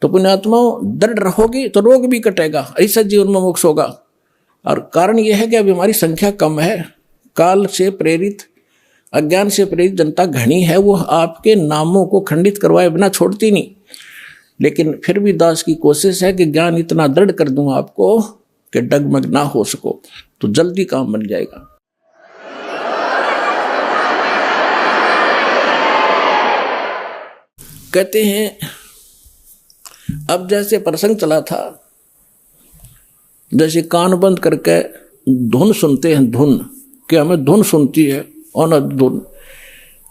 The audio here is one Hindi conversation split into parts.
तो पुण्यात्माओं, दृढ़ रहोगे तो रोग भी कटेगा, ऐसा जीवन में मोक्ष होगा। और कारण यह है कि अभी हमारी संख्या कम है, काल से प्रेरित, अज्ञान से प्रेरित जनता घनी है, वो आपके नामों को खंडित करवाए बिना छोड़ती नहीं। लेकिन फिर भी दास की कोशिश है कि ज्ञान इतना दृढ़ कर दूं आपको कि डगमग ना हो सको, तो जल्दी काम बन जाएगा। कहते हैं अब जैसे प्रसंग चला था, जैसे कान बंद करके धुन सुनते हैं, धुन कि हमें धुन सुनती है और न धुन।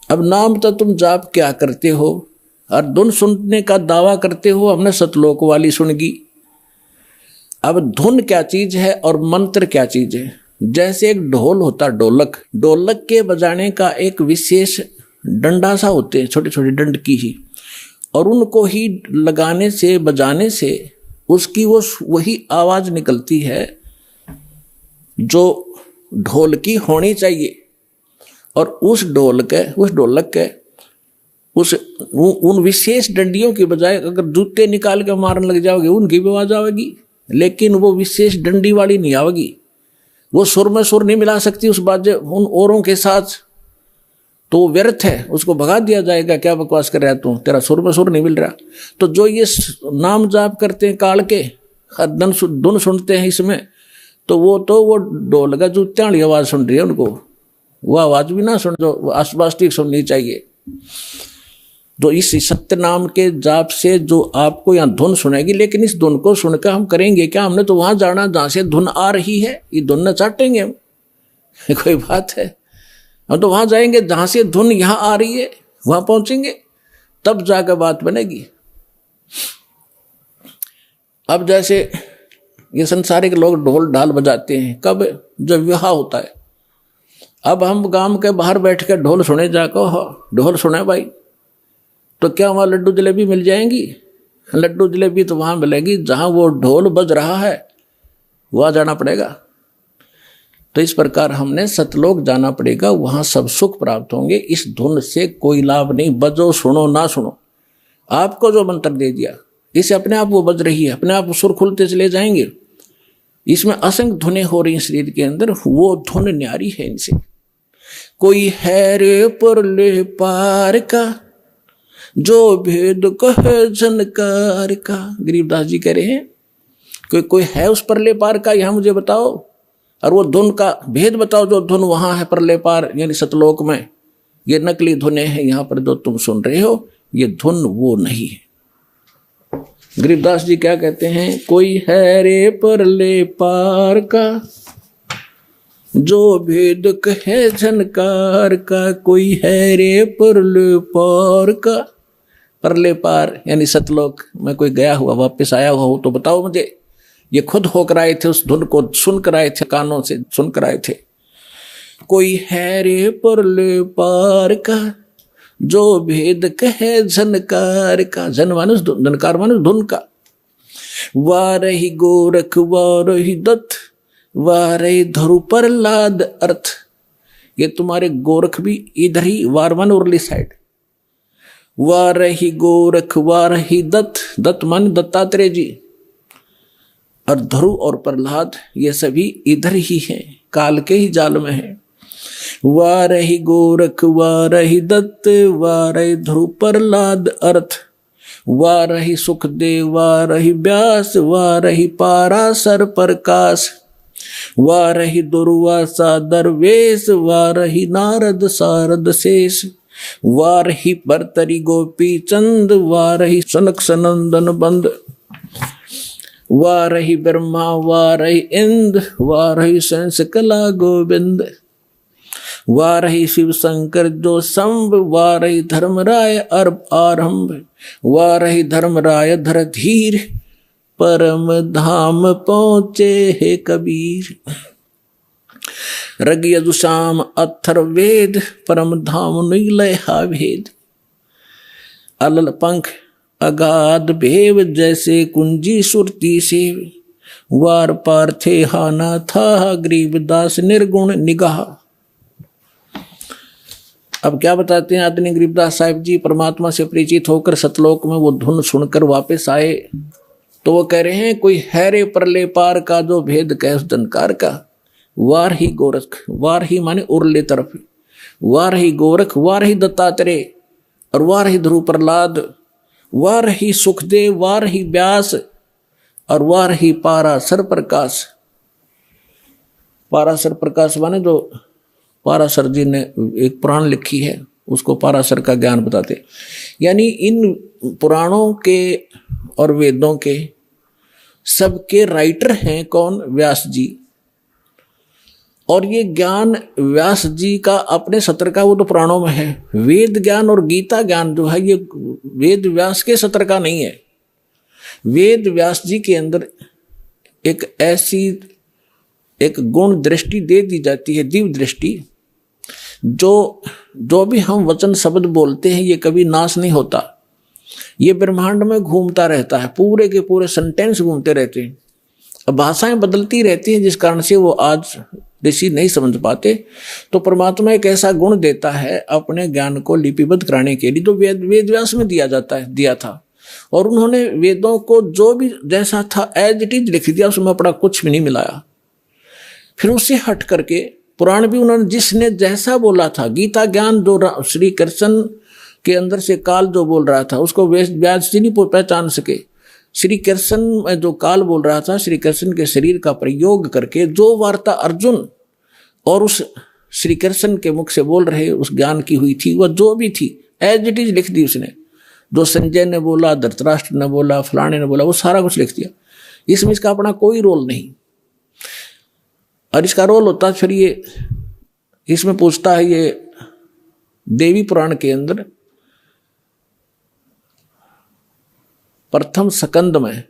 अब नाम तो तुम जाप क्या करते हो और धुन सुनने का दावा करते हो, हमने सतलोक वाली सुनगी। अब धुन क्या चीज है और मंत्र क्या चीज है? जैसे एक ढोल होता, ढोलक, ढोलक के बजाने का एक विशेष डंडा सा होते हैं, छोटे छोटे डंड की ही, और उनको ही लगाने से, बजाने से उसकी वो वही आवाज निकलती है जो ढोल की होनी चाहिए। और उस ढोलक के उन विशेष डंडियों की बजाय अगर जूते निकाल के मारने लग जाओगे, उनकी भी आवाज आवेगी, लेकिन वो विशेष डंडी वाली नहीं आवेगी। वो सुर में सुर नहीं मिला सकती उस बाजे उन औरों के साथ, तो व्यर्थ है, उसको भगा दिया जाएगा। क्या बकवास कर रहा है तू, तेरा सुर में सुर नहीं मिल रहा। तो जो ये नाम जाप करते हैं काल के, धुन सुनते हैं इसमें, तो वो ढोल का जूत्या वाली आवाज सुन रही है, उनको वो आवाज भी ना सुन जो आसपास ठीक सुननी चाहिए। तो इस सत्य नाम के जाप से जो आपको यहाँ धुन सुनेगी, लेकिन इस धुन को सुनकर हम करेंगे क्या? हमने तो वहां जाना जहां से धुन आ रही है, ये धुन न चाटेंगे हम कोई बात है? हम तो वहां जाएंगे जहां से धुन यहां आ रही है, वहां पहुंचेंगे, तब जाकर बात बनेगी। अब जैसे ये संसारिक लोग ढोल ढाल बजाते हैं, कब? जब विवाह होता है। अब हम गांव के बाहर बैठ के ढोल सुने जाकर, ढोल सुने भाई, तो क्या वहां लड्डू जलेबी मिल जाएंगी? लड्डू जलेबी तो वहां मिलेगी जहां वो ढोल बज रहा है, वहां जाना पड़ेगा। तो इस प्रकार हमने सतलोक जाना पड़ेगा, वहां सब सुख प्राप्त होंगे। इस धुन से कोई लाभ नहीं, बजो सुनो ना सुनो, आपको जो मंत्र दे दिया इसे अपने आप वो बज रही है, अपने आप सुर खुलते चले जाएंगे। इसमें असंख्य धुनें हो रही हैं शरीर के अंदर, वो धुन न्यारी है इनसे। कोई है रे परले पार का, जो भेद कहे झनकार का, गरीबदास जी कह रहे हैं कोई है उस परले पार का, यहां मुझे बताओ, और वो धुन का भेद बताओ जो धुन वहां है परले पार यानी सतलोक में। ये नकली धुनें हैं, यहां पर जो तुम सुन रहे हो ये धुन वो नहीं है। गरीबदास जी क्या कहते हैं? कोई है रे परले पार का, जो भेद कहे झनकार का, कोई है रे परले पार का। परले पार यानी सतलोक में कोई गया हुआ वापस आया हुआ हो तो बताओ मुझे। ये खुद होकर आए थे, उस धुन को सुनकर आए थे, कानों से सुनकर आए थे। कोई है रे परले पार का, जो भेद कहे झनकार का। झन मानुष, झनकार मानुष धुन का। वारही गोरख वारही दत्त, वारही धरु प्रहलाद अर्थ। ये तुम्हारे गोरख भी इधर ही, वारवन उर्ली साइड। वारही गोरख वारही दत्त, दत्त मान दत्तात्रेय जी, और ध्रुव और प्रहलाद ये सभी इधर ही हैं, काल के ही जाल में हैं। वारही गोरख वारही दत्त, वारही ध्रुव प्रहलाद अर्थ। वारही सुखदेव वारही व्यास, वारही पाराशर प्रकाश। वारही दुर्वासा दरवेश, वारही नारद सारद शेष। वारही भर्तरी गोपी चंद, वारही सनक सनंदन बंद। वारही ब्रह्मा वारही इंद्र, वारही संस कला गोविंद। वारही शिव शंकर जो संभ, वारही धर्मराय अर्भ आरंभ। वारही धर्मराय धर धीर, परम धाम पहुँचे हे कबीर। रग यजुषाम अथर्ववेद, परम धाम नीलय हा भेद। अलल पंख अगाध भेव, जैसे कुंजी सुरती से। वार पार थे हाना था, गरीबदास निर्गुण निगाह। अब क्या बताते हैं आदरणीय गरीबदास साहिब जी, परमात्मा से परिचित होकर सतलोक में वो धुन सुनकर वापस आए तो वो कह रहे हैं, कोई है रे परले पार का जो भेद कह उस दनकार का। वार ही गोरख, वार ही माने उरले तरफ, वार ही गोरख, वार ही दत्तात्रेय, और वार ही ध्रुव प्रहलाद, वार ही सुखदेव, वार ही व्यास, और वार ही पाराशर प्रकाश। पाराशर प्रकाश माने जो पाराशर जी ने एक पुराण लिखी है उसको पाराशर का ज्ञान बताते। यानी इन पुराणों के और वेदों के सबके राइटर हैं कौन? व्यास जी। और ये ज्ञान व्यास जी का अपने सत्र का वो तो पुराणों में है। वेद ज्ञान और गीता ज्ञान जो है ये वेद व्यास के सत्र का नहीं है। वेद व्यास जी के अंदर एक ऐसी एक गुण दृष्टि दे दी जाती है, दिव्य दृष्टि, जो भी हम वचन शब्द बोलते हैं ये कभी नाश नहीं होता, ये ब्रह्मांड में घूमता रहता है, पूरे के पूरे सेंटेंस घूमते रहते हैं। अब भाषाएं बदलती रहती हैं जिस कारण से वो आज ऋषि नहीं समझ पाते। तो परमात्मा एक ऐसा गुण देता है अपने ज्ञान को लिपिबद्ध कराने के लिए, तो वेद व्यास में दिया था। और उन्होंने वेदों को जो भी जैसा था एज इट इज लिख दिया, उसमें अपना कुछ भी नहीं मिलाया। फिर उससे हट करके पुराण भी उन्होंने जिसने जैसा बोला था, गीता ज्ञान जो श्री कृष्ण के अंदर से काल जो बोल रहा था उसको व्यास जी नहीं पहचान सके। श्री कृष्ण में जो काल बोल रहा था, श्री कृष्ण के शरीर का प्रयोग करके जो वार्ता अर्जुन और उस श्री कृष्ण के मुख से बोल रहे उस ज्ञान की हुई थी, वह जो भी थी एज इट इज लिख दी उसने। जो संजय ने बोला, धृतराष्ट्र ने बोला, फलाने ने बोला, वो सारा कुछ लिख दिया। इसमें इसका अपना कोई रोल नहीं। और इसका रोल होता फिर ये इसमें पूछता है ये देवी पुराण के अंदर प्रथम स्कंद में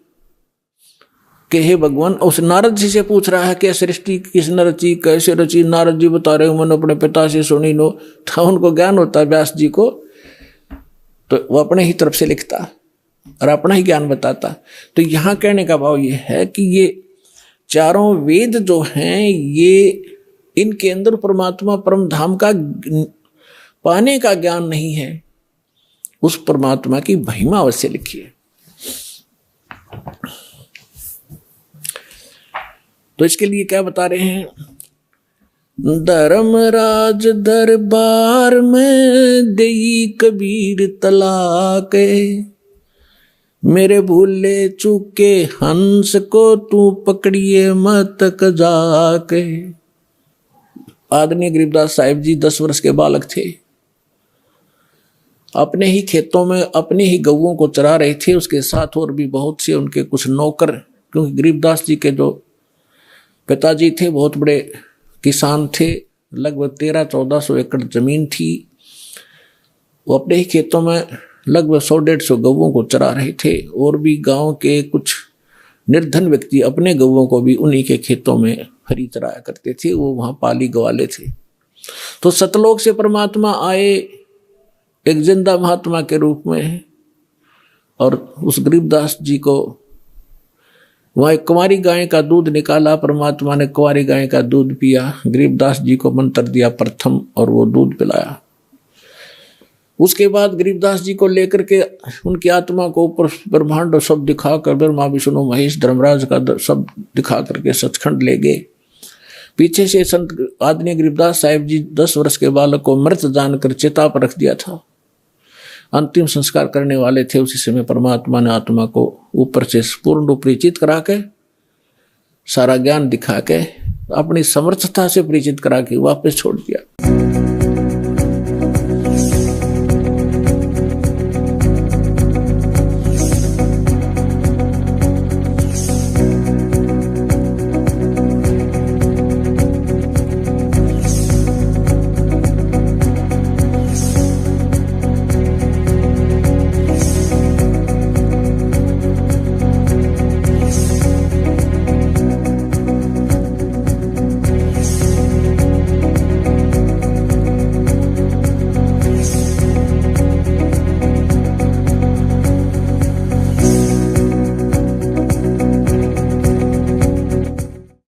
कि हे भगवान, उस नारद जी से पूछ रहा है कि सृष्टि किसने रची, कैसे रची। नारद जी बता रहे मैंने अपने पिता से सुनी नो। था उनको ज्ञान होता है व्यास जी को, तो वो अपने ही तरफ से लिखता और अपना ही ज्ञान बताता। तो यहाँ कहने का भाव ये है कि ये चारों वेद जो हैं ये इनके अंदर परमात्मा परम धाम का पाने का ज्ञान नहीं है, उस परमात्मा की महिमा अवश्य लिखी है। तो इसके लिए क्या बता रहे हैं? धर्मराज दरबार में देई कबीर तलाक, मेरे भूले चूके हंस को तू पकड़िए मत जाके। आदरणीय गरीबदास साहिब जी 10 वर्ष के बालक थे, अपने ही खेतों में अपने ही गऊओं को चरा रहे थे। उसके साथ और भी बहुत से उनके कुछ नौकर, क्योंकि गरीबदास जी के जो पिताजी थे बहुत बड़े किसान थे, लगभग 1300-1400 एकड़ जमीन थी। वो अपने ही खेतों में लगभग 100-150 गऊओं को चरा रहे थे। और भी गांव के कुछ निर्धन व्यक्ति अपने गऊओं को भी उन्हीं के खेतों में हरी चराया करते थे, वो वहाँ पाली गवाले थे। तो सतलोक से परमात्मा आए एक जिंदा महात्मा के रूप में, और उस गरीबदास जी को वहाँ एक कुंवारी गाय का दूध निकाला। परमात्मा ने कुंवारी गाय का दूध पिया, गरीबदास जी को मंत्र दिया प्रथम और वो दूध पिलाया। उसके बाद गरीबदास जी को लेकर के उनकी आत्मा को ऊपर ब्रह्मांड सब दिखाकर, ब्रह्मा विष्णु महेश धर्मराज का सब दिखा करके सचखंड ले गए। पीछे से संत आदरणीय गरीबदास साहिब जी 10 वर्ष के बालक को मृत जानकर चिता पर रख दिया था। अंतिम संस्कार करने वाले थे, उसी समय परमात्मा ने आत्मा को ऊपर से पूर्ण रूप परिचित करा के, सारा ज्ञान दिखा के, अपनी समर्थता से परिचित करा के वापस छोड़ दिया।